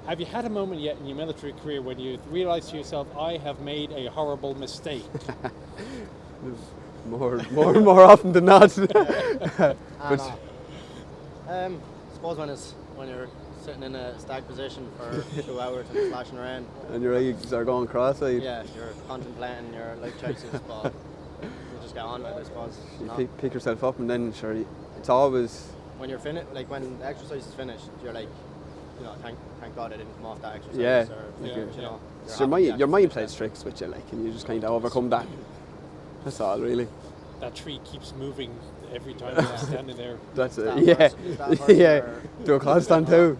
Have you had a moment yet in your military career when you realised to yourself, I have made a horrible mistake? more often than not. Suppose when you're sitting in a stag position for 2 hours and flashing around. And your eggs are going cross-eyed. Yeah, you're contemplating your life choices, but you just get on with it, I suppose. You pick yourself up, and then sure, it's always... When you're finished, like when the exercise is finished, you're like, thank God I didn't come off that exercise. Yeah. Your mind plays tricks with you, like, and you just kind of overcome that. That's all, really. That tree keeps moving every time you're standing there. That's it. Yeah. Do a constant too.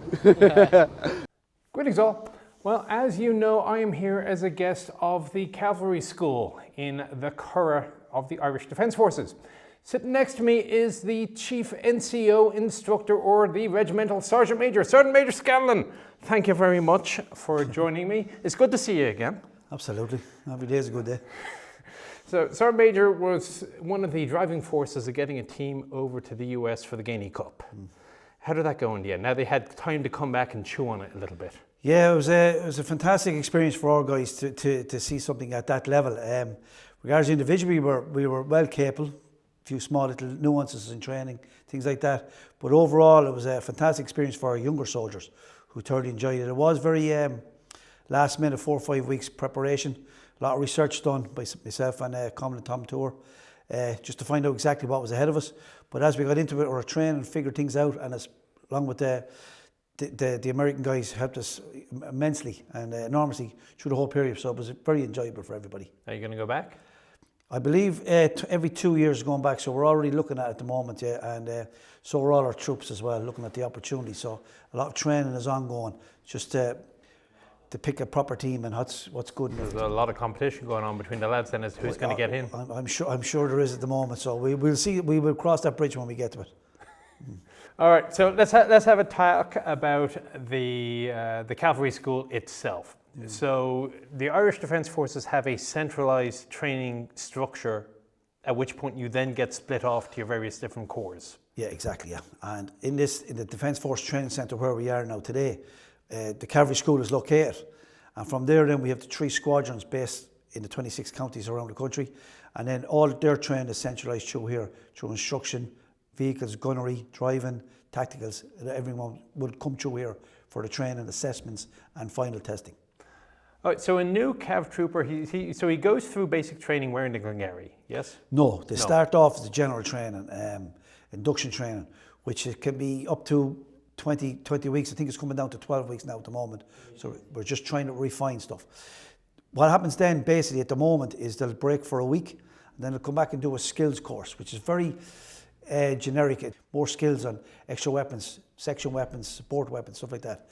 Greetings all. Well, as you know, I am here as a guest of the Cavalry School in the Curragh of the Irish Defence Forces. Sitting next to me is the Chief NCO Instructor, or the Regimental Sergeant Major Scanlon. Thank you very much for joining me. It's good to see you again. Absolutely. Every day is a good day. So, Sergeant Major was one of the driving forces of getting a team over to the US for the Guinea Cup. How did that go in the end? Now they had time to come back and chew on it a little bit. Yeah, it was a fantastic experience for our guys to see something at that level. Regarding individually, we were well capable. A few small little nuances in training, things like that. But overall, it was a fantastic experience for our younger soldiers who thoroughly enjoyed it. It was very last minute, 4 or 5 weeks preparation. A lot of research done by myself and Common and Tom Tour, just to find out exactly what was ahead of us. But as we got into it, we were training and figured things out, and along with the American guys helped us immensely and enormously through the whole period. So it was very enjoyable for everybody. Are you going to go back? I believe every 2 years going back, so we're already looking at it at the moment, yeah, and so are all our troops as well, looking at the opportunity. So a lot of training is ongoing, just to pick a proper team and what's good. There's a lot of competition going on between the lads then as to who's going to get in. I'm sure there is at the moment, so we'll see. We will cross that bridge when we get to it. All right, so let's have a talk about the Cavalry School itself. So the Irish Defence Forces have a centralised training structure, at which point you then get split off to your various different corps. Yeah, exactly. Yeah, and in the Defence Force Training Centre where we are now today, the Cavalry School is located, and from there then we have the 3 squadrons based in the 26 counties around the country, and then all their training is centralised through here, through instruction, vehicles, gunnery, driving, tacticals. Everyone will come through here for the training, assessments and final testing. All right, so a new Cav trooper, he goes through basic training wearing the Glengarry, yes? No, they start off as the general training, induction training, which it can be up to 20 weeks. I think it's coming down to 12 weeks now at the moment. So we're just trying to refine stuff. What happens then basically at the moment is they'll break for a week, and then they'll come back and do a skills course, which is very generic, more skills on extra weapons, section weapons, support weapons, stuff like that.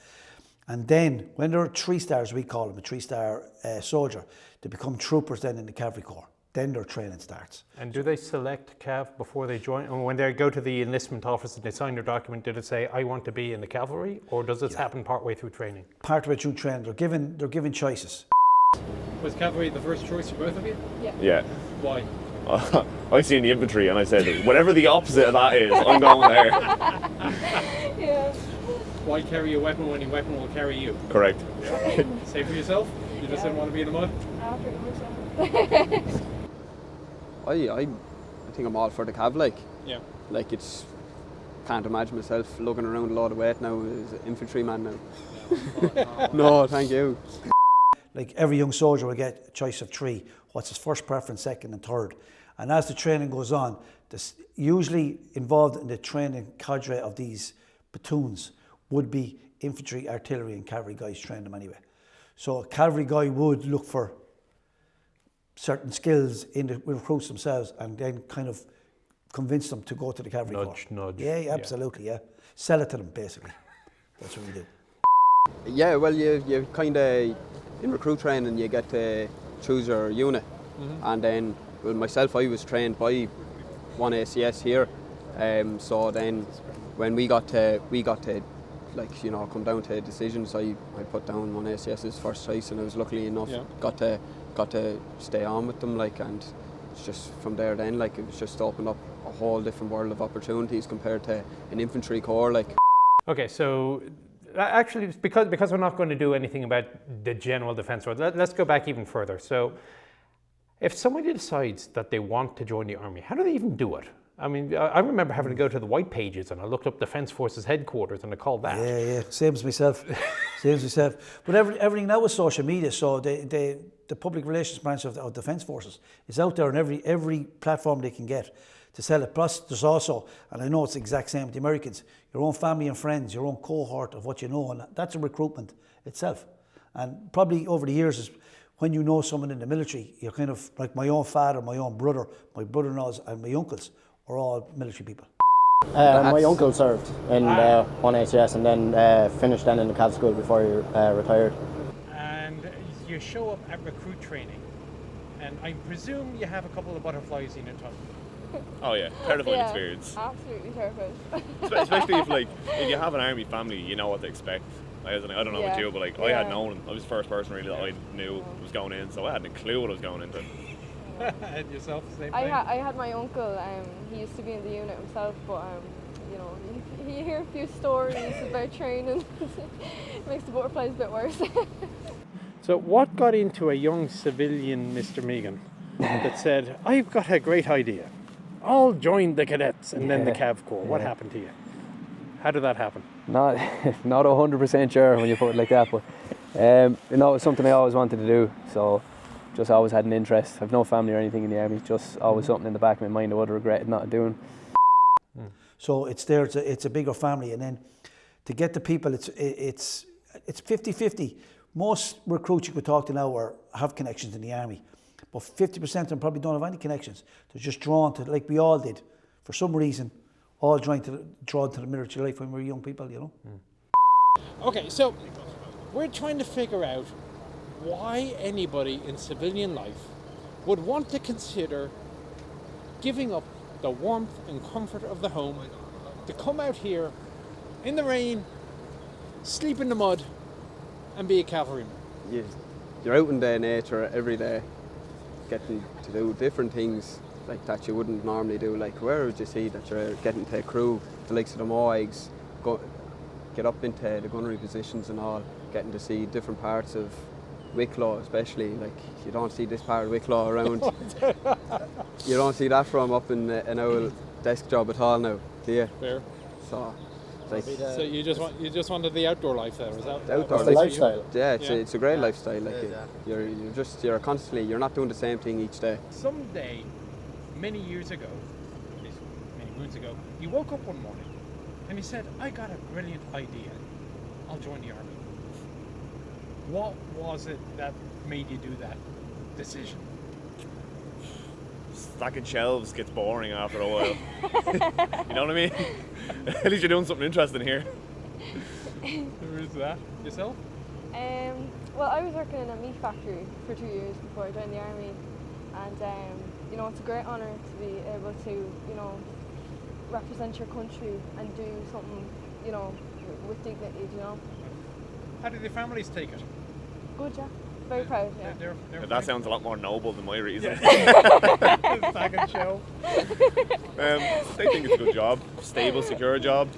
And then when they're 3 stars, we call them a 3-star soldier, they become troopers then in the Cavalry Corps. Then their training starts. And do they select Cav before they join? And when they go to the enlistment office and they sign their document, did it say, I want to be in the cavalry? Or does this happen partway through training? Partway through training, they're given choices. Was cavalry the first choice for both of you? Yeah. Why? I see in the infantry and I said, whatever the opposite of that is, I'm going there. Yeah. Why carry a weapon when your weapon will carry you? Correct. Say for yourself? You just didn't want to be in the mud? I think I'm all for the Cav, like. Yeah. Like, can't imagine myself lugging around a lot of weight now as an infantryman now. No, thank you. Like every young soldier will get a choice of 3. What's his first preference, second and third. And as the training goes on, usually involved in the training cadre of these platoons would be infantry, artillery and cavalry guys train them anyway. So a cavalry guy would look for certain skills in the recruits themselves and then kind of convince them to go to the cavalry corps. Nudge. Yeah, absolutely, yeah. Sell it to them, basically. That's what we do. Yeah, well, you kind of, in recruit training, you get to choose your unit. And then, well, myself, I was trained by one ACS here. So then, when we got to like, you know, come down to decisions, I put down one ACS's first choice, and I was luckily enough got to stay on with them, like, and it's just from there then, like, it was just opened up a whole different world of opportunities compared to an infantry corps, like. Okay, so actually, it's because we're not going to do anything about the general defence force, let's go back even further. So, if somebody decides that they want to join the army, how do they even do it? I mean, I remember having to go to the white pages and I looked up Defence Forces headquarters and I called that. Yeah, same as myself. But everything now is social media, so the public relations branch of Defence Forces is out there on every platform they can get to sell it. Plus, there's also, and I know it's the exact same with the Americans, your own family and friends, your own cohort of what you know, and that's a recruitment itself. And probably over the years, is when you know someone in the military, you're kind of like my own father, my own brother, my brother-in-laws, and my uncles are all military people. My uncle served in one ACS and then finished then in the Cav school before he retired. And you show up at recruit training, and I presume you have a couple of butterflies in your tongue. Oh yeah, terrifying experience. Absolutely terrified. Especially if you have an army family, you know what to expect. I don't know about you, but I had known. I was the first person really that I knew was going in, so I hadn't a clue what I was going into. And yourself, same thing? I had my uncle, he used to be in the unit himself, but you know, you hear a few stories about training. It makes the butterflies a bit worse. So what got into a young civilian Mr. Megan that said, I've got a great idea. I'll join the cadets and then the Cav Corps. What happened to you? How did that happen? Not 100% sure when you put it like that, but you know, it's something I always wanted to do, so just always had an interest. I've no family or anything in the army, just always something in the back of my mind I would have regretted not doing. So it's there, it's a bigger family, and then to get the people, it's 50-50. Most recruits you could talk to now have connections in the army, but 50% of them probably don't have any connections. They're just drawn to, like we all did, for some reason, all drawn to the military life when we were young people, you know. Okay, so we're trying to figure out why anybody in civilian life would want to consider giving up the warmth and comfort of the home to come out here in the rain, sleep in the mud, and be a cavalryman. You're out in the nature every day, getting to do different things like that you wouldn't normally do. Like, where would you see that you're getting to crew, the likes of the Moigs, get up into the gunnery positions and all, getting to see different parts of Wicklow, especially. Like, you don't see this part of Wicklow around. You don't see that from up in an old desk job at all now, do you? Fair. So, like, So you just wanted the outdoor life there, was that? the outdoor The life. lifestyle. Yeah, it's a great lifestyle. Like, It is, you're constantly, you're not doing the same thing each day. Someday, many years ago, at least many moons ago, you woke up one morning and you said, I got a brilliant idea. I'll join the army. What was it that made you do that decision? Stacking shelves gets boring after a while. You know what I mean? At least you're doing something interesting here. Who is that? Yourself? Well, I was working in a meat factory for 2 years before I joined the army, and you know, it's a great honour to be able to, you know, represent your country and do something, you know, with dignity, you know. How did the families take it? Good, yeah. Very proud, yeah. They're That sounds a lot more noble than my reason. Stacking shelves. They think it's a good job, stable, secure job.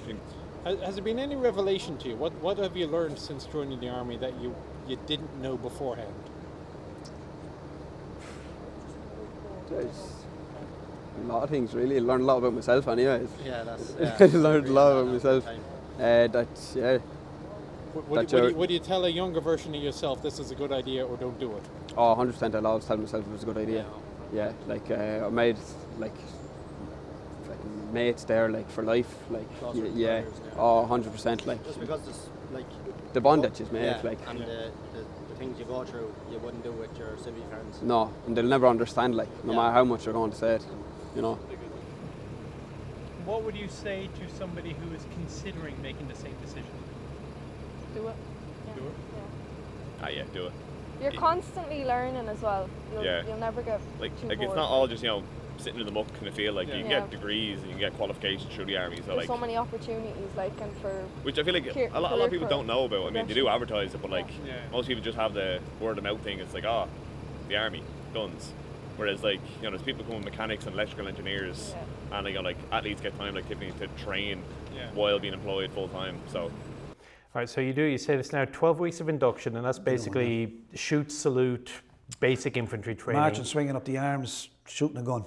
Has there been any revelation to you? What have you learned since joining the army that you didn't know beforehand? There's a lot of things, really. I learned a lot about myself anyways. Yeah, that's... I learned a lot about myself. Would you tell a younger version of yourself this is a good idea or don't do it? Oh, 100%. I'll always tell myself it was a good idea. Yeah, like I made like mates there, like for life. Like, yeah. Oh, 100%. Like, Just because it's like... the bond that you've made, Yeah, like. and the things you go through, you wouldn't do with your civvy friends. No, and they'll never understand, like, no matter how much you're going to say it, you know. What would you say to somebody who is considering making the same decision? Do it. Do it? Yeah. Yeah, do it. You're constantly learning as well. You'll never get Like too it's bored. not all just, you know, sitting in the muck kind of feel. Like, you can Yeah. get degrees and you can get qualifications through the army. So There's like, so many opportunities, like, and for... which I feel like Career- a lot of people career don't know about. I mean, they do advertise it, but like Yeah. most people just have the word of mouth thing. It's like, oh, the army, guns. Whereas, like, you know, there's people coming mechanics and electrical engineers, and, you know, like, athletes get time, like Tiffany, to train Yeah. while being employed full time. So All right, so you say this now 12 weeks of induction, and that's basically shoot, salute, basic infantry training. Marching, swinging up the arms, shooting a gun.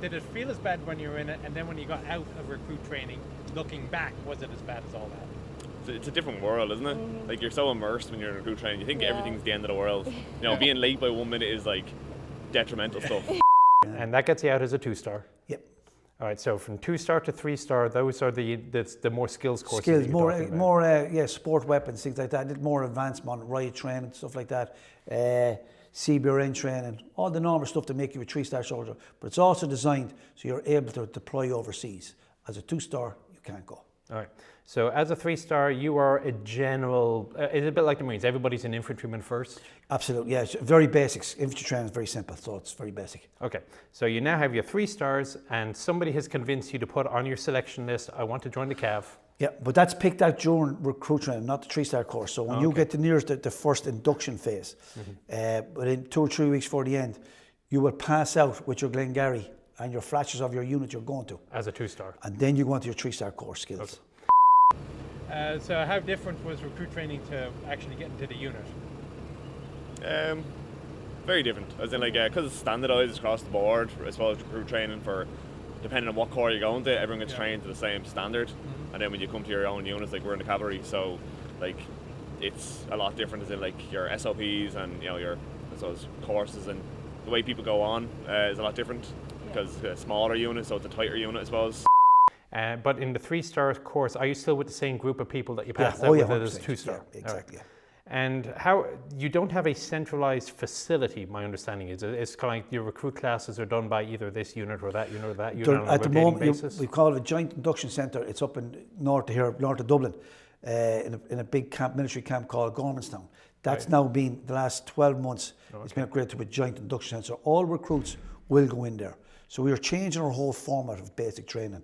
Did it feel as bad when you were in it, and then when you got out of recruit training, looking back, was it as bad as all that? It's a different world, isn't it? Like, you're so immersed when you're in recruit training. You think everything's the end of the world. You know, being late by 1 minute is like detrimental stuff. And that gets you out as a 2-star. Yep. All right, so from 2-star to 3-star, those are the more skills courses. Skills, more sport weapons, things like that. More advanced on riot training, stuff like that. CBRN training, all the normal stuff to make you a 3-star soldier. But it's also designed so you're able to deploy overseas. As a 2-star, you can't go. All right. So as a 3-star, you are a general. It's a bit like the Marines. Everybody's an infantryman first. Absolutely, yeah. It's very basics. Infantry training is very simple, so it's very basic. Okay. So you now have your 3 stars, and somebody has convinced you to put on your selection list, I want to join the Cav. Yeah, but that's picked out during recruit training, not the 3-star course. So when you get to nearest the first induction phase, within 2 or 3 weeks before the end, you will pass out with your Glengarry and your flashes of your unit you're going to. As a 2-star. And then you go into your 3-star course skills. Okay. So how different was recruit training to actually get into the unit? Very different. As in, like, because it's standardised across the board, as well as recruit training for, depending on what corps you're going to, everyone gets trained to the same standard. And then when you come to your own units, like we're in the cavalry, so like it's a lot different. As in, like, your SOPs and, you know, your, I suppose, courses and the way people go on is a lot different because it's a smaller unit, so it's a tighter unit, I suppose. But in the 3-star course, are you still with the same group of people that you passed out with as 2-star? Yeah, exactly. Right. And how you don't have a centralized facility, my understanding is it's kind of like your recruit classes are done by either this unit or that unit or that unit on a at the rotating moment, basis? we call it a joint induction centre. It's up in north of Dublin, in a big camp, military camp called Gormanstown. That's now been, the last 12 months, it's been upgraded to a joint induction centre. So all recruits will go in there. So we are changing our whole format of basic training.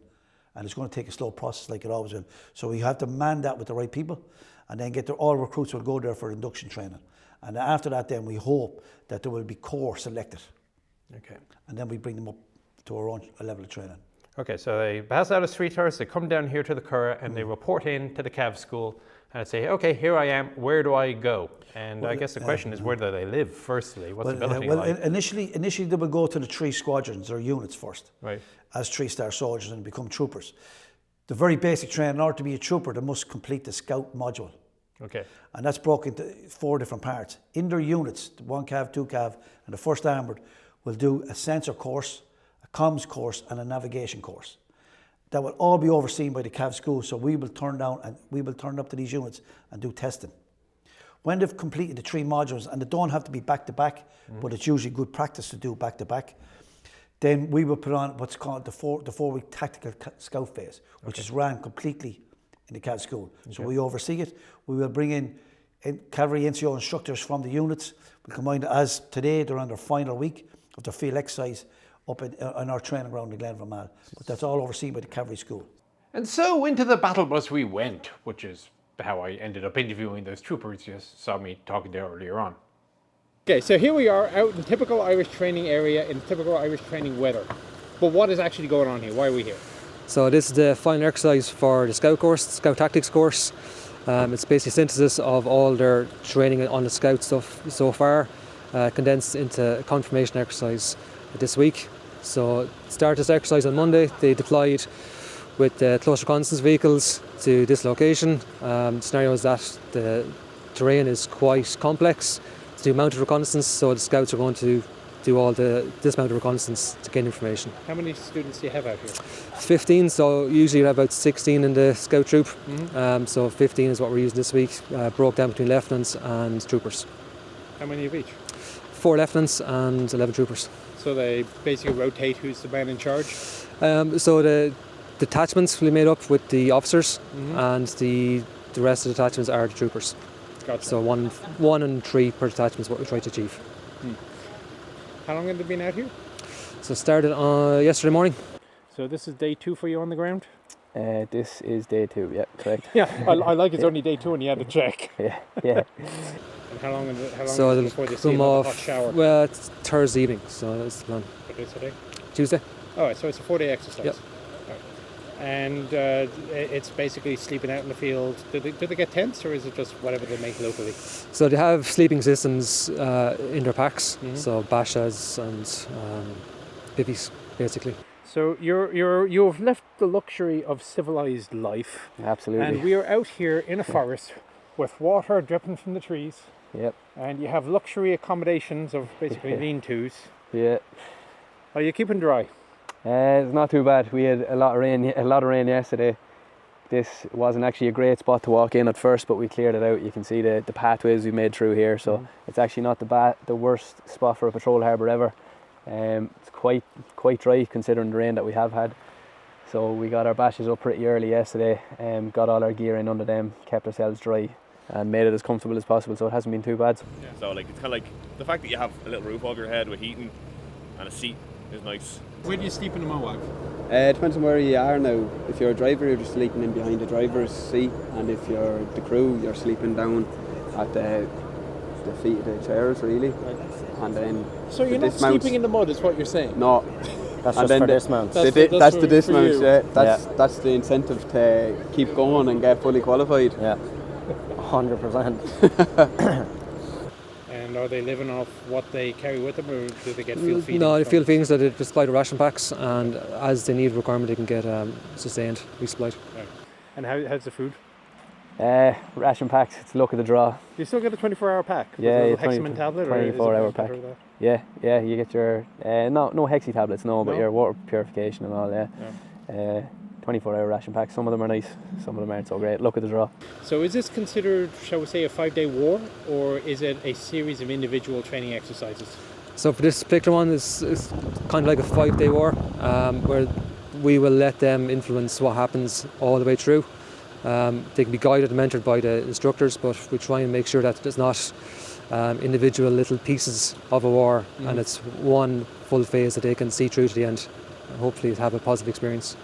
And it's going to take a slow process like it always will. So we have to man that with the right people, and then all recruits will go there for induction training. And after that, then we hope that there will be corps selected. Okay. And then we bring them up to our own level of training. Okay, so they pass out as 3-stars, they come down here to the Curragh and they report in to the Cav school and say, okay, here I am, where do I go? And I guess the question is, where do they live, firstly? What's the ability like? Initially they will go to the 3 squadrons or units first, right, as 3-star soldiers and become troopers. The very basic training, in order to be a trooper, they must complete the scout module. Okay. And that's broken into 4 different parts. In their units, 1 Cav, 2 Cav, and the 1st Armoured will do a sensor course, a comms course, and a navigation course. That will all be overseen by the Cav school, so we will turn up to these units and do testing. When they've completed the 3 modules, and they don't have to be back to back, but it's usually good practice to do back to back, then we will put on what's called the 4-week tactical scout phase, which is ran completely in the Cav school. So we oversee it. We will bring in cavalry NCO instructors from the units. We'll combine it, as today they're on their final week of their field exercise up in our training ground in Glenvermale. But that's all overseen by the cavalry school. And so into the battle bus we went, which is how I ended up interviewing those troopers you saw me talking to earlier on. Okay, so here we are out in typical Irish training area in typical Irish training weather. But what is actually going on here? Why are we here? So this is the final exercise for the Scout course, the Scout Tactics course. It's basically a synthesis of all their training on the Scout stuff so far, condensed into a confirmation exercise this week. So start this exercise on Monday. They deployed with close reconnaissance vehicles to this location. The scenario is that the terrain is quite complex to do mounted reconnaissance, so the Scouts are going to do all the dismounted reconnaissance to gain information. How many students do you have out here? 15, so usually you have about 16 in the Scout troop. So 15 is what we're using this week, broke down between lieutenants and troopers. How many of each? 4 lieutenants and 11 troopers. So they basically rotate who's the man in charge? So the detachments will be made up with the officers, and the rest of the detachments are the troopers. Gotcha. So one and 3 per detachment is what we try to achieve. How long have they been out here? So started yesterday morning. So this is day 2 for you on the ground? This is day 2, yeah, correct. Yeah, I like it's only day 2 and you had to check. Yeah. And how long is it So before they see a hot shower? Well, it's Thursday evening, so that's the plan. What day is today? Tuesday. All right, so it's a 4-day exercise. Yep. Right. and it's basically sleeping out in the field. Do they get tents, or is it just whatever they make locally? So they have sleeping systems in their packs, so bashas and bivvies, basically. So you've left the luxury of civilized life. Absolutely. And we are out here in a forest with water dripping from the trees. Yep. And you have luxury accommodations of basically lean-tos. Yeah. Are you keeping dry? It's not too bad. We had a lot of rain yesterday. This wasn't actually a great spot to walk in at first, but we cleared it out. You can see the pathways we made through here, so it's actually not the worst spot for a patrol harbour ever. It's quite dry considering the rain that we have had. So we got our bashes up pretty early yesterday, got all our gear in under them, kept ourselves dry, and made it as comfortable as possible, so it hasn't been too bad. Yeah. So like it's kind of like the fact that you have a little roof over your head with heating and a seat is nice. Where do you sleep in the Mowag? It depends on where you are now. If you're a driver, you're just sleeping in behind the driver's seat, and if you're the crew, you're sleeping down at the feet of the chairs, really. And then So you're not sleeping in the mud, is what you're saying? No. That's just for dismounts. That's the dismounts, yeah. That's the incentive to keep going and get fully qualified. Yeah, 100%. And are they living off what they carry with them, or do they get field feeding? No, they field feedings that they supply the ration packs, and as they need requirement, they can get sustained resupplied. Right. And how's the food? Ration packs, it's luck of the draw. Do you still get a 24-hour pack? Yeah, a Hexamin tablet, 24-hour pack. Yeah, you get your no hexi tablets, but your water purification and all. Yeah. 24-hour ration packs. Some of them are nice, some of them aren't so great. Luck of the draw. So is this considered, shall we say, a 5-day war, or is it a series of individual training exercises? So for this particular one, it's kind of like a 5-day war, where we will let them influence what happens all the way through. They can be guided and mentored by the instructors, but we try and make sure that it's not individual little pieces of a war, and it's one full phase that they can see through to the end, and hopefully have a positive experience.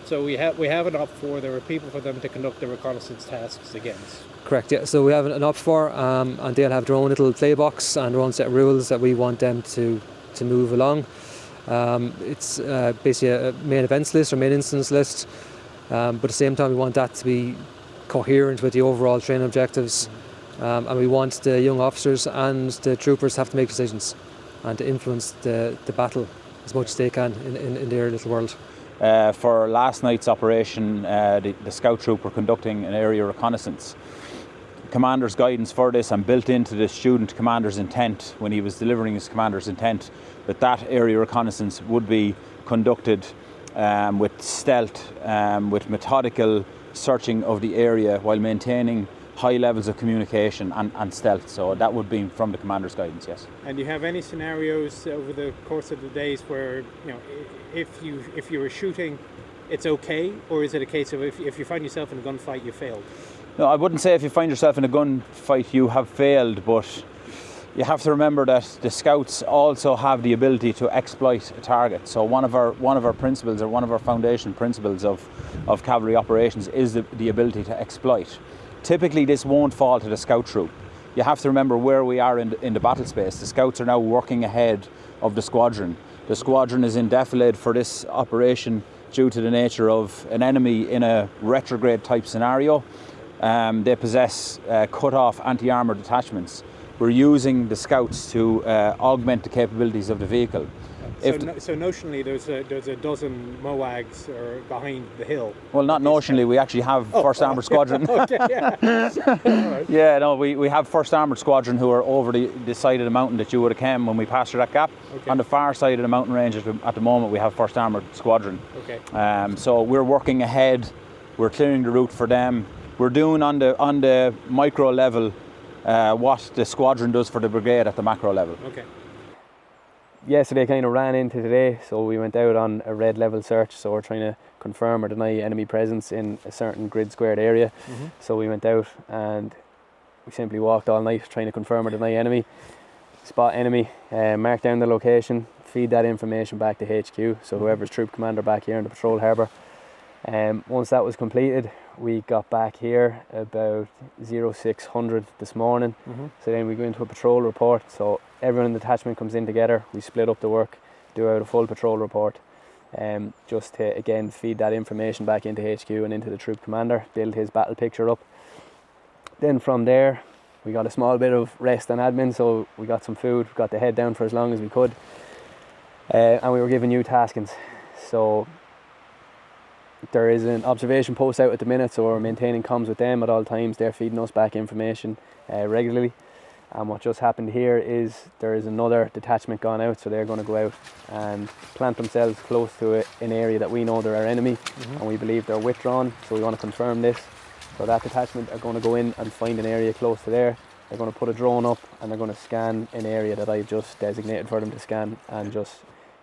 So we have an OPT4. There are people for them to conduct the reconnaissance tasks against. Correct, yeah. So we have an OPT4, and they'll have their own little playbox and their own set of rules that we want them to move along. It's basically a main events list or main instance list, but at the same time we want that to be coherent with the overall training objectives, and we want the young officers and the troopers to have to make decisions and to influence the battle as much as they can in their little world. For last night's operation, the scout troop were conducting an area reconnaissance. Commander's guidance for this, and built into the student commander's intent when he was delivering his commander's intent, that area reconnaissance would be conducted with stealth, with methodical searching of the area while maintaining high levels of communication and stealth. So that would be from the commander's guidance, yes. And do you have any scenarios over the course of the days where, if you were shooting, it's okay, or is it a case of if you find yourself in a gunfight, you failed? No, I wouldn't say if you find yourself in a gunfight you have failed, but you have to remember that the scouts also have the ability to exploit a target. So one of our principles, or one of our foundation principles of cavalry operations, is the ability to exploit. Typically this won't fall to the scout troop. You have to remember where we are in the battle space. The scouts are now working ahead of the squadron. The squadron is in defilade for this operation due to the nature of an enemy in a retrograde type scenario. They possess cut-off anti-armour detachments. We're using the scouts to augment the capabilities of the vehicle. So notionally, there's a dozen MOAGs behind the hill. Well, not notionally. We actually have First Armoured Squadron. Okay, yeah. Right. Yeah, no, we have First Armoured Squadron who are over the side of the mountain that you would have came when we passed through that gap. Okay. On the far side of the mountain range at the moment, we have First Armoured Squadron. Okay. So we're working ahead. We're clearing the route for them. We're doing on the micro level what the squadron does for the brigade at the macro level. Okay. Yesterday kind of ran into today, so we went out on a red level search, so we're trying to confirm or deny enemy presence in a certain grid squared area. So we went out and we simply walked all night trying to confirm or deny enemy, spot enemy, mark down the location, feed that information back to HQ, so whoever's troop commander back here in the patrol harbour. Once that was completed, we got back here about 0600 this morning. So then we go into a patrol report. So everyone in the detachment comes in together. We split up the work, do out a full patrol report, just to again feed that information back into HQ and into the troop commander, build his battle picture up. Then from there we got a small bit of rest and admin, so we got some food, got the head down for as long as we could, and we were given new taskings. So there is an observation post out at the minute, so we're maintaining comms with them at all times. They're feeding us back information regularly. And what just happened here is there is another detachment gone out, so they're going to go out and plant themselves close to an area that we know they're our enemy, and we believe they're withdrawn, so we want to confirm this. So that detachment are going to go in and find an area close to there. They're going to put a drone up and they're going to scan an area that I've just designated for them to scan and just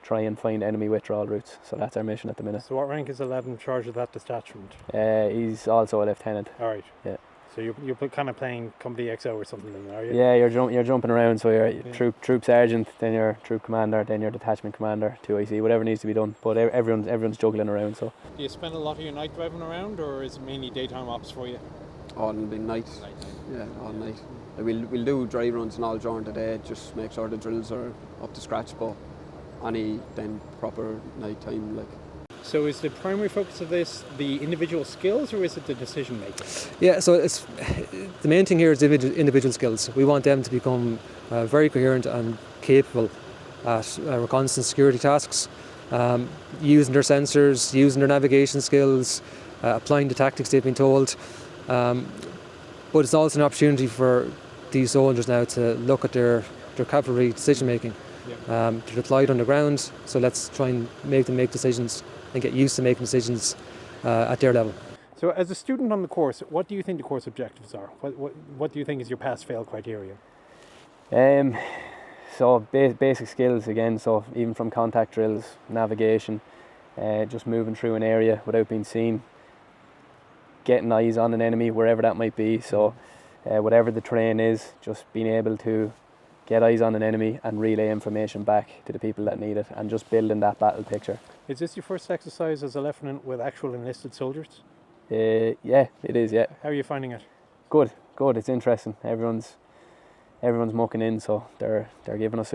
try and find enemy withdrawal routes. So that's our mission at the minute. So what rank is the lad in charge of that detachment? He's also a lieutenant. All right. Yeah. So you're kind of playing Company XO or something then, are you? Yeah, you're jumping around, so you're troop sergeant, then you're troop commander, then you're detachment commander, 2IC, whatever needs to be done. But everyone's juggling around. So. Do you spend a lot of your night driving around, or is it mainly daytime ops for you? All in the night. Yeah, all night. We'll do dry runs and all during the day, just make sure the drills are up to scratch, but any then proper night time like. So is the primary focus of this the individual skills, or is it the decision making? Yeah, so it's the main thing here is individual skills. We want them to become very coherent and capable at reconnaissance security tasks, using their sensors, using their navigation skills, applying the tactics they've been told. But it's also an opportunity for these soldiers now to look at their cavalry decision making. They're deployed on the ground, so let's try and make them make decisions and get used to making decisions at their level. So as a student on the course, what do you think the course objectives are? What do you think is your pass-fail criteria? So basic skills again, so even from contact drills, navigation, just moving through an area without being seen, getting eyes on an enemy wherever that might be, so whatever the terrain is, just being able to get eyes on an enemy and relay information back to the people that need it, and just building that battle picture. Is this your first exercise as a lieutenant with actual enlisted soldiers? Yeah, it is, yeah. How are you finding it? Good, it's interesting. Everyone's mucking in, so everyone's giving us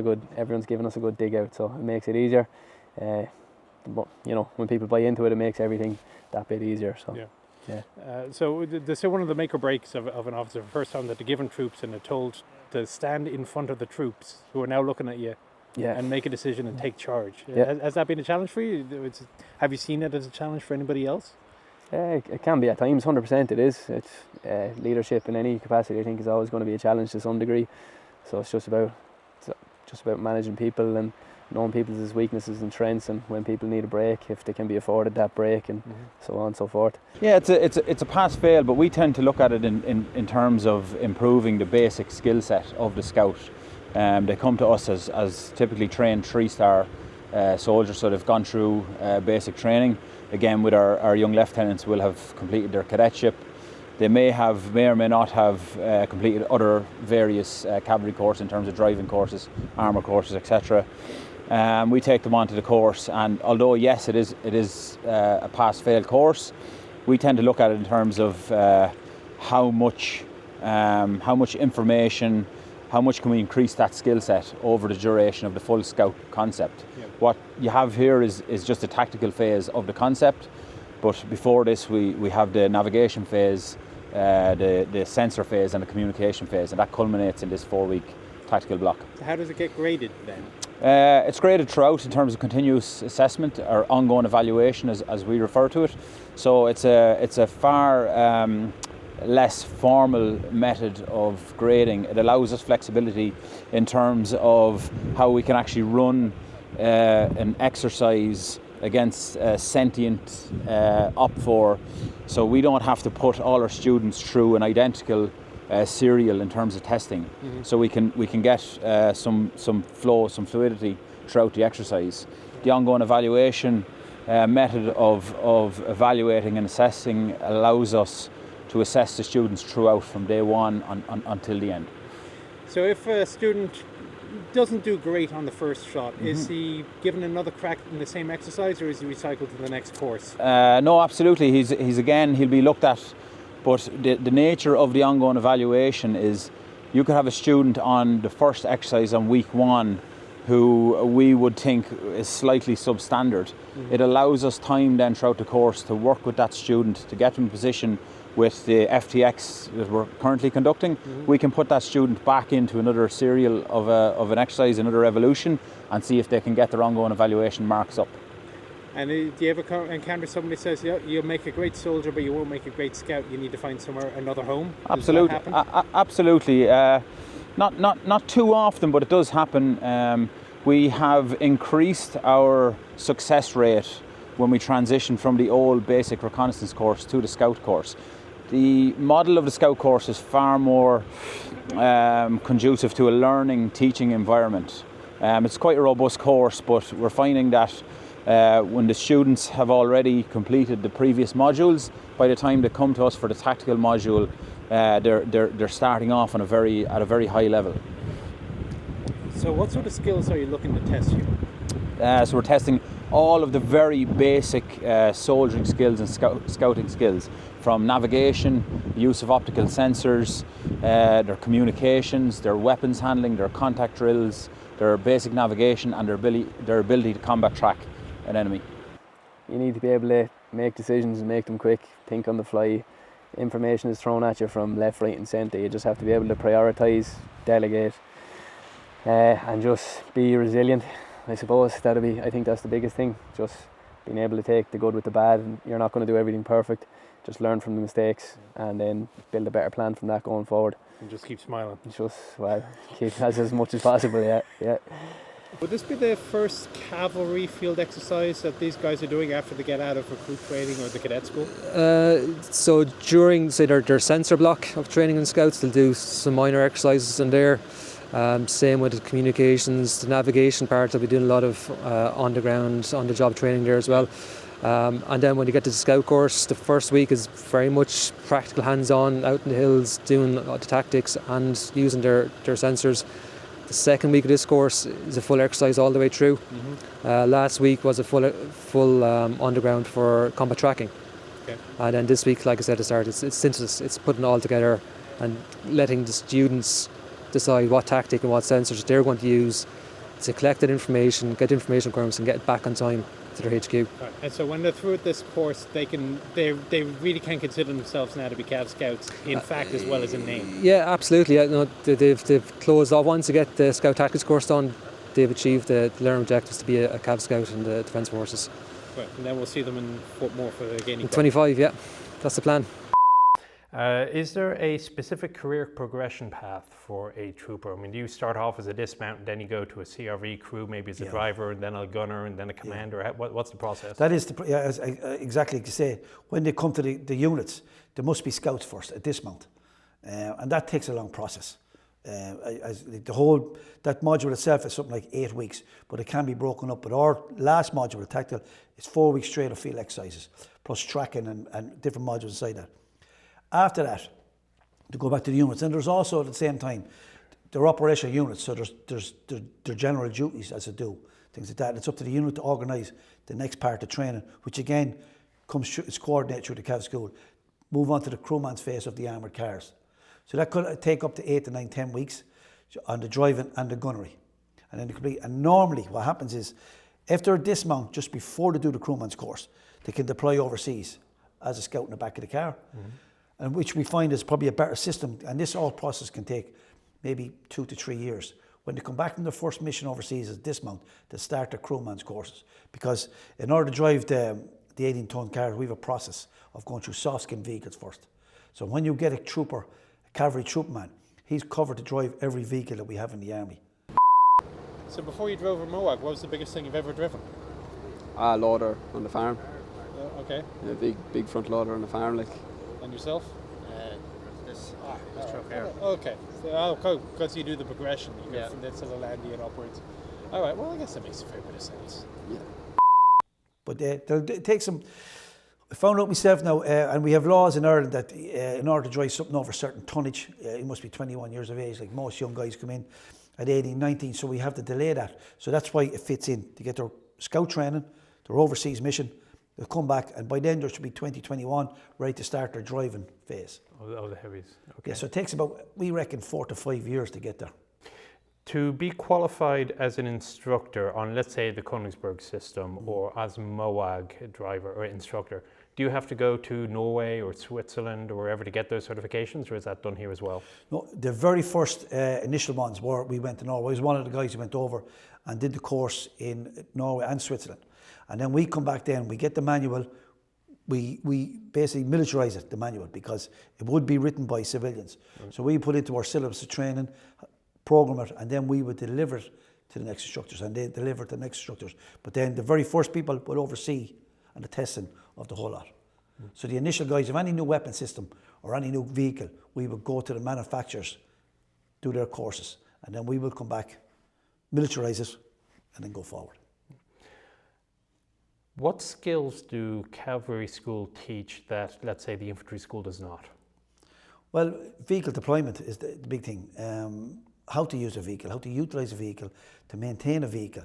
a good dig out, so it makes it easier. But you know, when people buy into it, it makes everything that bit easier. So yeah. So they say one of the make or breaks of an officer, the first time that they're given troops and they're told to stand in front of the troops who are now looking at you and make a decision and take charge. Has that been a challenge for you? Have you seen it as a challenge for anybody else? It can be at times, 100% it is. It's leadership in any capacity, I think, is always going to be a challenge to some degree. So it's just about managing people and knowing people's weaknesses and strengths, and when people need a break, if they can be afforded that break, and so on and so forth. Yeah, it's a pass-fail, but we tend to look at it in terms of improving the basic skill set of the scout. They come to us as typically trained 3-star soldiers, so they've gone through basic training. Again, with our young lieutenants will have completed their cadetship. They may or may not have completed other various cavalry courses in terms of driving courses, armour courses, etc. We take them onto the course, and although yes, it is a pass-fail course, we tend to look at it in terms of how much information, how much can we increase that skill set over the duration of the full scout concept. What you have here is just a tactical phase of the concept, but before this we have the navigation phase, the sensor phase and the communication phase, and that culminates in this 4-week tactical block. So how does it get graded then? It's graded throughout in terms of continuous assessment or ongoing evaluation, as we refer to it. So it's a far less formal method of grading. It allows us flexibility in terms of how we can actually run an exercise against sentient OPFOR, so we don't have to put all our students through an identical serial in terms of testing. So we can get some flow, some fluidity throughout the exercise. The ongoing evaluation method of evaluating and assessing allows us to assess the students throughout from day one until the end. So if a student doesn't do great on the first shot, is he given another crack in the same exercise, or is he recycled to the next course? No, absolutely. He'll be looked at, but the nature of the ongoing evaluation is you could have a student on the first exercise on week 1 who we would think is slightly substandard. It allows us time then throughout the course to work with that student to get them in position with the FTX that we're currently conducting. We can put that student back into another serial of an exercise, another evolution, and see if they can get their ongoing evaluation marks up. And do you ever encounter somebody who says, yeah, you'll make a great soldier, but you won't make a great scout, you need to find somewhere, another home? Absolutely. Absolutely. Not too often, but it does happen. We have increased our success rate when we transition from the old basic reconnaissance course to the scout course. The model of the scout course is far more conducive to a learning, teaching environment. It's quite a robust course, but we're finding that when the students have already completed the previous modules, by the time they come to us for the tactical module, they're starting off at a very high level. So what sort of skills are you looking to test here? So we're testing all of the very basic soldiering skills and scouting skills, from navigation, use of optical sensors, their communications, their weapons handling, their contact drills, their basic navigation, and their ability to combat track an enemy. You need to be able to make decisions and make them quick, think on the fly. Information is thrown at you from left, right and centre. You just have to be able to prioritise, delegate, and just be resilient. I suppose I think that's the biggest thing, just being able to take the good with the bad. And you're not going to do everything perfect, just learn from the mistakes and then build a better plan from that going forward. And just keep smiling. Just, keep as much as possible, yeah. Would this be the first cavalry field exercise that these guys are doing after they get out of recruit training or the cadet school? So during, say, their sensor block of training in scouts, they'll do some minor exercises in there. Same with the communications, the navigation part. They'll be doing a lot of on the ground, on the job training there as well. And then when you get to the scout course, the first week is very much practical, hands-on, out in the hills, doing the tactics and using their sensors. The second week of this course is a full exercise all the way through. Last week was a full underground for combat tracking. Okay. And then this week, like I said at the start, it's synthesis. It's putting it all together and letting the students decide what tactic and what sensors they're going to use to collect that information, get information requirements and get it back on time to their HQ. Right. And so when they're through with this course, they really can consider themselves now to be Cav Scouts in fact as well as in name. Yeah, absolutely. Yeah, no, they've closed off. Once they get the Scout Tactics course done, they've achieved the learning objectives to be a Cav Scout in the Defence Forces. Right. And then we'll see them in more for the gaining. 25, yeah, that's the plan. Is there a specific career progression path for a trooper? I mean, do you start off as a dismount and then you go to a CRV crew, maybe as a driver, and then a gunner, and then a commander? Yeah. What's the process? That is exactly like you say. When they come to the units, there must be scouts first, a dismount, and that takes a long process. That module itself is something like 8 weeks, but it can be broken up. But our last module, the tactical, is 4 weeks straight of field exercises, plus tracking and different modules inside that. After that, to go back to the units, and there's also at the same time, they're operational units, so there's their general duties as they do, things like that. And it's up to the unit to organise the next part of training, which again is coordinated through the Cav School. Move on to the crewman's phase of the armoured cars. So that could take up to 8 to 9, 10 weeks on the driving and the gunnery. And then complete. And normally what happens is, if they're dismount just before they do the crewman's course, they can deploy overseas as a scout in the back of the car. And which we find is probably a better system. And this whole process can take maybe 2 to 3 years. When they come back from their first mission overseas as dismount, they start their crewman's courses. Because in order to drive the 18-ton car, we have a process of going through soft-skin vehicles first. So when you get a trooper, a cavalry troopman, he's covered to drive every vehicle that we have in the army. So before you drove a Moag, what was the biggest thing you've ever driven? A loader on the farm. Okay. Yeah, big front loader on the farm, like. And yourself? This truck here. Okay. So, because you do the progression, you go from this to the landy and upwards. All right. Well, I guess that makes a fair bit of sense. Yeah. But they'll take some. I found out myself now, and we have laws in Ireland that in order to drive something over a certain tonnage, you must be 21 years of age. Like most young guys come in at 18, 19, so we have to delay that. So that's why it fits in to get their scout training, their overseas mission. They'll come back, and by then there should be 2021 ready to start their driving phase. Oh, the heavies. Okay. Yeah, so it takes about, we reckon, 4 to 5 years to get there. To be qualified as an instructor on, let's say, the Königsberg system, or as MOAG driver or instructor, do you have to go to Norway or Switzerland or wherever to get those certifications, or is that done here as well? No, the very first initial ones were we went to Norway. I was one of the guys who went over and did the course in Norway and Switzerland. And then we come back then, we get the manual, we basically militarise it, the manual, because it would be written by civilians. So we put it into our syllabus of training, program it, and then we would deliver it to the next instructors, and they deliver it to the next instructors. But then the very first people would oversee and the testing of the whole lot. So the initial guys of any new weapon system or any new vehicle, we would go to the manufacturers, do their courses, and then we will come back, militarise it, and then go forward. What skills do cavalry school teach that, let's say, the infantry school does not? Well, vehicle deployment is the big thing. How to use a vehicle, how to utilise a vehicle, to maintain a vehicle.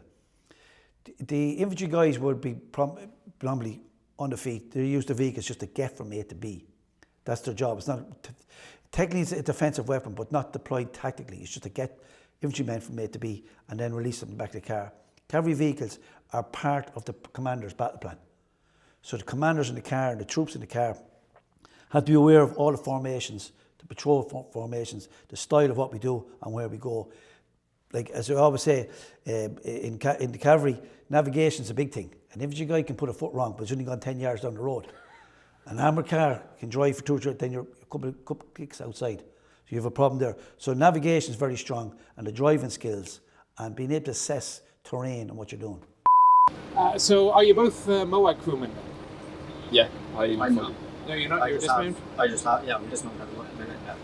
The infantry guys would be predominantly on the feet. They use the vehicles just to get from A to B. That's their job. It's not technically it's a defensive weapon, but not deployed tactically. It's just to get infantrymen from A to B and then release them back to the car. Cavalry vehicles are part of the commander's battle plan. So the commanders in the car and the troops in the car have to be aware of all the formations, the patrol formations, the style of what we do and where we go. Like, as I always say, in the cavalry, navigation is a big thing. An infantry guy can put a foot wrong, but he's only gone 10 yards down the road. An armoured car can drive for 2 or 3, then you're a couple clicks outside. So you have a problem there. So navigation is very strong, and the driving skills, and being able to assess terrain and what you're doing. So are you both MOAG crewmen? Yeah, I'm not. No, you're not. You're dismount? I'm dismount at the minute. Yeah.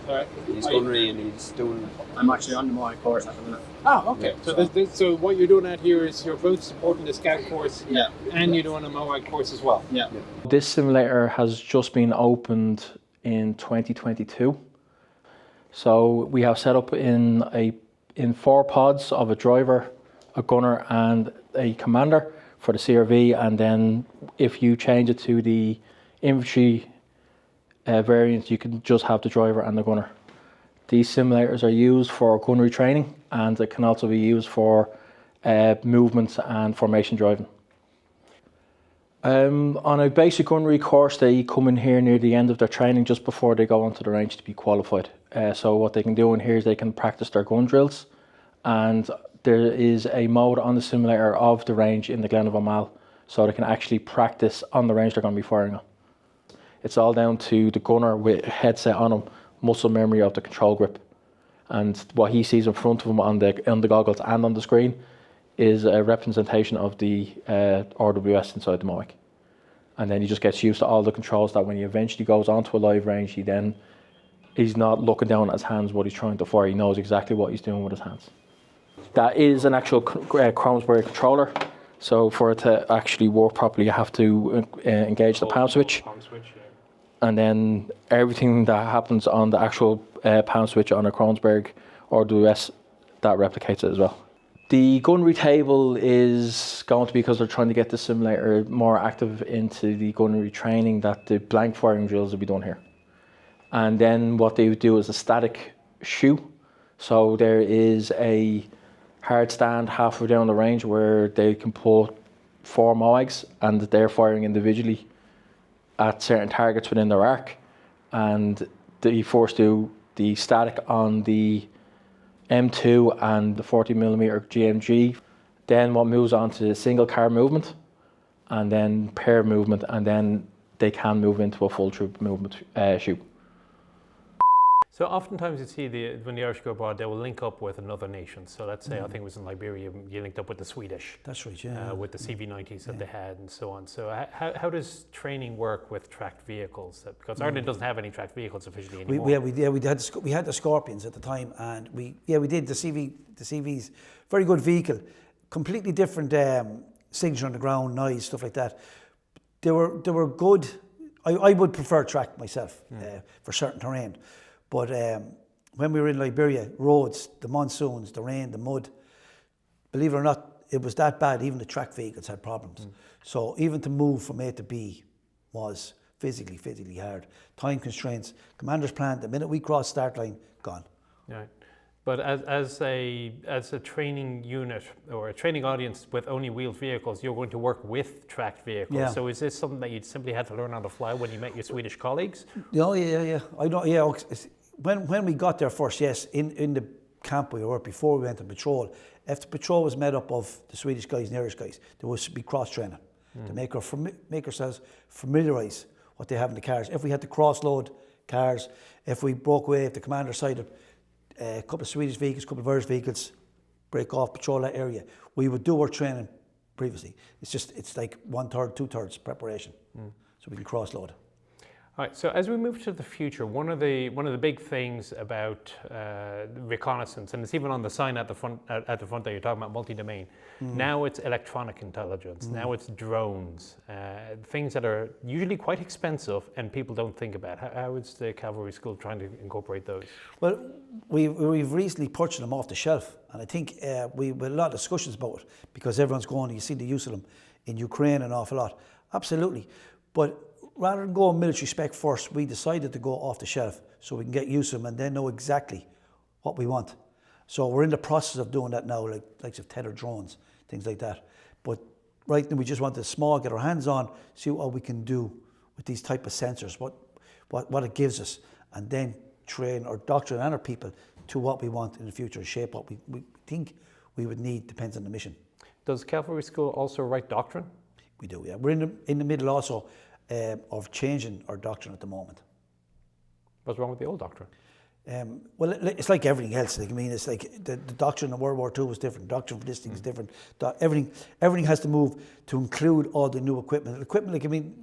All right. He's gunnery and he's doing... I'm actually on the MOAG course at the minute. Ah, okay. So, so what you're doing out here is you're both supporting the scout course, and you're doing a MOAG course as well. Yeah. This simulator has just been opened in 2022. So we have set up in 4 pods of a driver, a gunner, and a commander for the CRV, and then if you change it to the infantry variant, you can just have the driver and the gunner. These simulators are used for gunnery training, and it can also be used for movements and formation driving. On a basic gunnery course, they come in here near the end of their training, just before they go onto the range to be qualified. So what they can do in here is they can practice their gun drills, and there is a mode on the simulator of the range in the Glen of O'Mall, so they can actually practice on the range they're going to be firing on. It's all down to the gunner with a headset on him, muscle memory of the control grip, and what he sees in front of him on the goggles and on the screen is a representation of the RWS inside the MOAG. And then he just gets used to all the controls, that when he eventually goes onto a live range, he's not looking down at his hands what he's trying to fire. He knows exactly what he's doing with his hands. That is an actual Königsberg controller. So for it to actually work properly, you have to engage the palm switch. And then everything that happens on the actual palm switch on a Königsberg or the US, that replicates it as well. The gunnery table is going to be, because they're trying to get the simulator more active into the gunnery training, that the blank firing drills will be done here. And then what they would do is a static shoe. So there is a hard stand halfway down the range where they can put 4 MOAGs, and they're firing individually at certain targets within their arc. And they first do the static on the M2 and the 40mm GMG. Then what moves on to single car movement, and then pair movement, and then they can move into a full troop movement shoot. So oftentimes you see when the Irish go abroad, they will link up with another nation. So let's say, I think it was in Liberia, you linked up with the Swedish. That's right, yeah. With the CV90s that they had and so on. So how does training work with tracked vehicles? Because Ireland doesn't have any tracked vehicles officially anymore. We had the Scorpions at the time, and we did the CVs. Very good vehicle, completely different signature on the ground, noise, stuff like that. They were good. I would prefer track myself for certain terrain. But when we were in Liberia, roads, the monsoons, the rain, the mud, believe it or not, it was that bad. Even the track vehicles had problems. So even to move from A to B was physically hard. Time constraints. Commander's plan, the minute we crossed start line, gone. Right. But as a training unit or a training audience with only wheeled vehicles, you're going to work with tracked vehicles. Yeah. So is this something that you simply had to learn on the fly when you met your Swedish colleagues? Oh, yeah. I don't. Yeah, when we got there first, yes, in the camp we were before we went to patrol. If the patrol was made up of the Swedish guys and Irish guys, there was to be cross training to make ourselves familiarise what they have in the cars. If we had to cross load cars, if we broke away, if the commander cited a couple of Swedish vehicles, a couple of Irish vehicles, break off, patrol that area, we would do our training previously. It's like 1/3, 2/3 preparation, so we can cross load. All right, so as we move to the future, one of the big things about reconnaissance, and it's even on the sign at the front that you're talking about multi-domain. Now it's electronic intelligence. Now it's drones, things that are usually quite expensive and people don't think about. How is the Cavalry School trying to incorporate those? Well, we've recently purchased them off the shelf, and I think we had a lot of discussions about it because everyone's going. You see the use of them in Ukraine an awful lot. Absolutely, but rather than go military spec first, we decided to go off the shelf so we can get used to them and then know exactly what we want. So we're in the process of doing that now, like of tethered drones, things like that. But right now we just want to small, get our hands on, see what we can do with these type of sensors, what it gives us, and then train our doctrine and our people to what we want in the future and shape what we think we would need, depends on the mission. Does Cavalry School also write doctrine? We do, yeah. We're in the middle also of changing our doctrine at the moment. What's wrong with the old doctrine? Well, it's like everything else. Like, I mean, it's like the doctrine of World War II was different. Doctrine for this thing is different. Everything has to move to include all the new equipment. Equipment, like, I mean,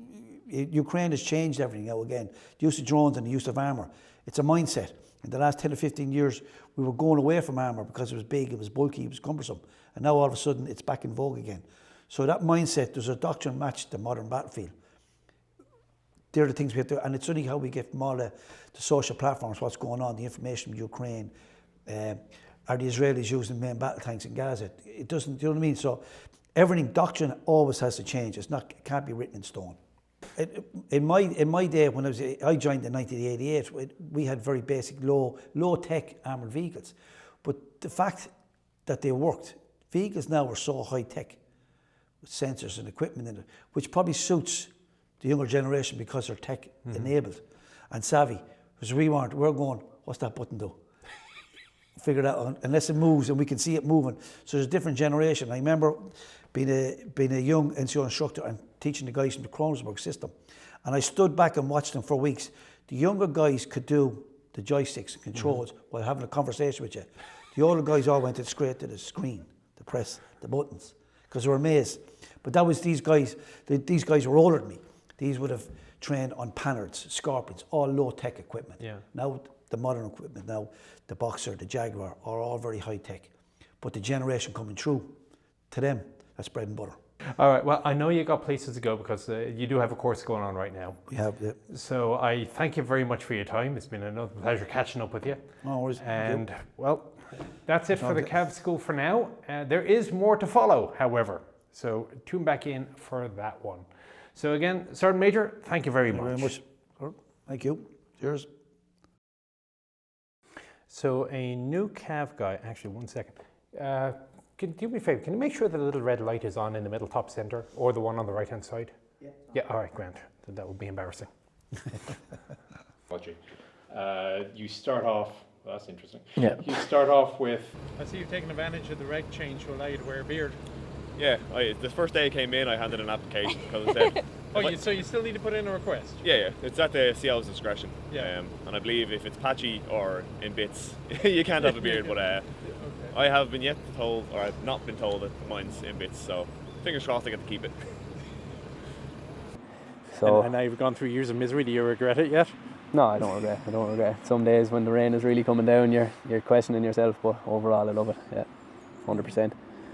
Ukraine has changed everything now again. The use of drones and the use of armour. It's a mindset. In the last 10 or 15 years, we were going away from armour because it was big, it was bulky, it was cumbersome. And now all of a sudden, it's back in vogue again. So that mindset, there's a doctrine matched the modern battlefield. They're the things we have to, and it's only how we get from all the social platforms, what's going on, the information from Ukraine. Are the Israelis using main battle tanks in Gaza? It doesn't, you know what I mean? So everything, doctrine always has to change. It can't be written in stone. In my day, when I joined in 1988, we had very basic, low tech armoured vehicles. But the fact that they worked, vehicles now are so high tech, with sensors and equipment in it, which probably suits the younger generation because they're tech enabled and savvy. Because we weren't, we're going, what's that button do? Figure that out, unless it moves and we can see it moving. So there's a different generation. I remember being a young NCO instructor and teaching the guys from the Kronosberg system. And I stood back and watched them for weeks. The younger guys could do the joysticks and controls while having a conversation with you. The older guys all went straight to the screen to press the buttons because they were amazed. But that was these guys were older than me. These would have trained on Panhards, Scorpions, all low-tech equipment. Yeah. Now the modern equipment, now the Boxer, the Jaguar, are all very high-tech. But the generation coming through, to them, that's bread and butter. All right, well, I know you got places to go because you do have a course going on right now. We have, yeah. So I thank you very much for your time. It's been another pleasure catching up with you. No worries. And, well, that's it for the Cav School for now. There is more to follow, however. So tune back in for that one. So again, Sergeant Major, thank you very much. Thank you. Cheers. So a new Cav guy, actually 1 second. Can you do me a favour, can you make sure the little red light is on in the middle top centre or the one on the right hand side? Yeah. Yeah, all right, Grant. That would be embarrassing. You start off, well, that's interesting. Yeah. You start off with, I see you've taken advantage of the reg change to allow you to wear a beard. Yeah, the first day I came in, I handed an application because I said... So you still need to put in a request? Yeah, it's at the CL's discretion. Yeah. And I believe if it's patchy or in bits, you can't have a beard, but okay. I have been yet told, or I've not been told that mine's in bits, so fingers crossed I get to keep it. So, and now you've gone through years of misery, do you regret it yet? No, I don't regret. Some days when the rain is really coming down, you're questioning yourself, but overall I love it, yeah, 100%.